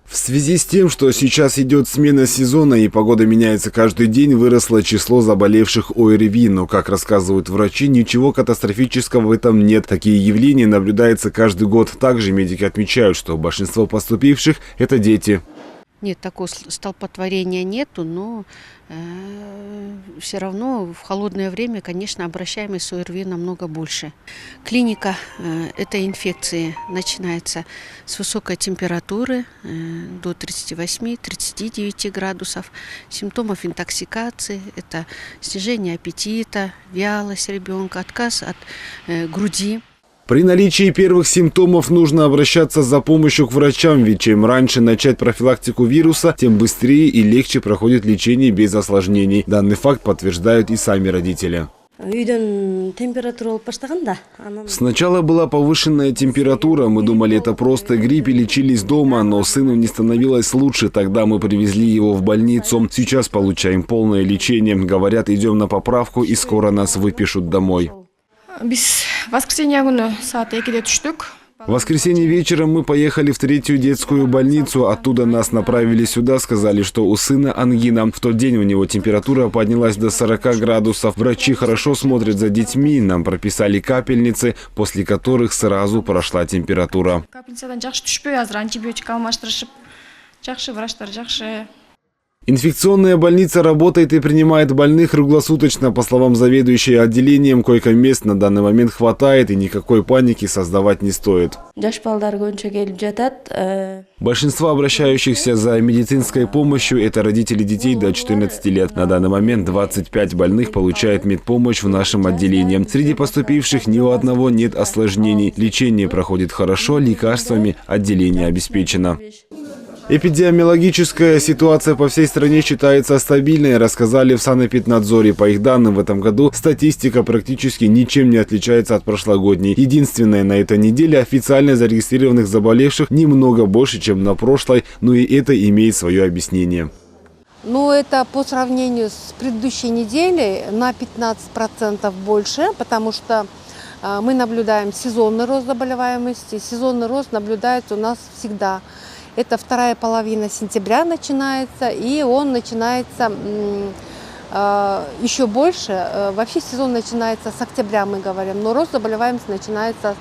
В связи с тем, что сейчас идет смена сезона и погода меняется каждый день, выросло число заболевших ОРВИ. Но, как рассказывают врачи, ничего катастрофического в этом нет. Такие явления наблюдаются каждый год. Также медики отмечают, что большинство поступивших – это дети. Нет, такого столпотворения нету, но все равно в холодное время, конечно, обращаемость с ОРВИ намного больше. Клиника этой инфекции начинается с высокой температуры до 38-39 градусов, симптомов интоксикации, это снижение аппетита, вялость ребенка, отказ от груди. При наличии первых симптомов нужно обращаться за помощью к врачам, ведь чем раньше начать профилактику вируса, тем быстрее и легче проходит лечение без осложнений. Данный факт подтверждают и сами родители. Сначала была повышенная температура, мы думали, это просто грипп и лечились дома, но сыну не становилось лучше, тогда мы привезли его в больницу. Сейчас получаем полное лечение, говорят, идем на поправку и скоро нас выпишут домой. В воскресенье вечером мы поехали в 3-ю детскую больницу. Оттуда нас направили сюда, сказали, что у сына ангина. В тот день у него температура поднялась до 40 градусов. Врачи хорошо смотрят за детьми. Нам прописали капельницы, после которых сразу прошла температура. Инфекционная больница работает и принимает больных круглосуточно. По словам заведующей отделением, койко-мест на данный момент хватает и никакой паники создавать не стоит. Большинство обращающихся за медицинской помощью – это родители детей до 14 лет. На данный момент 25 больных получают медпомощь в нашем отделении. Среди поступивших ни у одного нет осложнений. Лечение проходит хорошо, лекарствами отделение обеспечено. Эпидемиологическая ситуация по всей стране считается стабильной, рассказали в санэпиднадзоре. По их данным, в этом году статистика практически ничем не отличается от прошлогодней. Единственное, на этой неделе официально зарегистрированных заболевших немного больше, чем на прошлой, но и это имеет свое объяснение. Ну, это по сравнению с предыдущей неделей на 15% больше, потому что мы наблюдаем сезонный рост заболеваемости. Сезонный рост наблюдается у нас всегда. Это вторая половина сентября начинается, и он начинается еще больше. Вообще сезон начинается с октября, мы говорим, но рост заболеваемости начинается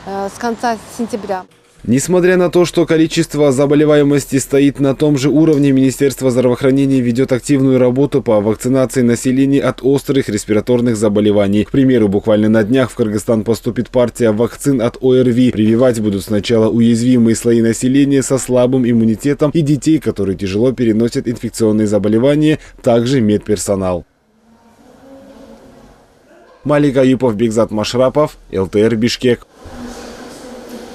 с конца сентября. Несмотря на то, что количество заболеваемости стоит на том же уровне, Министерство здравоохранения ведет активную работу по вакцинации населения от острых респираторных заболеваний. К примеру, буквально на днях в Кыргызстан поступит партия вакцин от ОРВИ. Прививать будут сначала уязвимые слои населения со слабым иммунитетом и детей, которые тяжело переносят инфекционные заболевания, также медперсонал. Малик Аюпов, Бекзат Машрапов, ЛТР, Бишкек.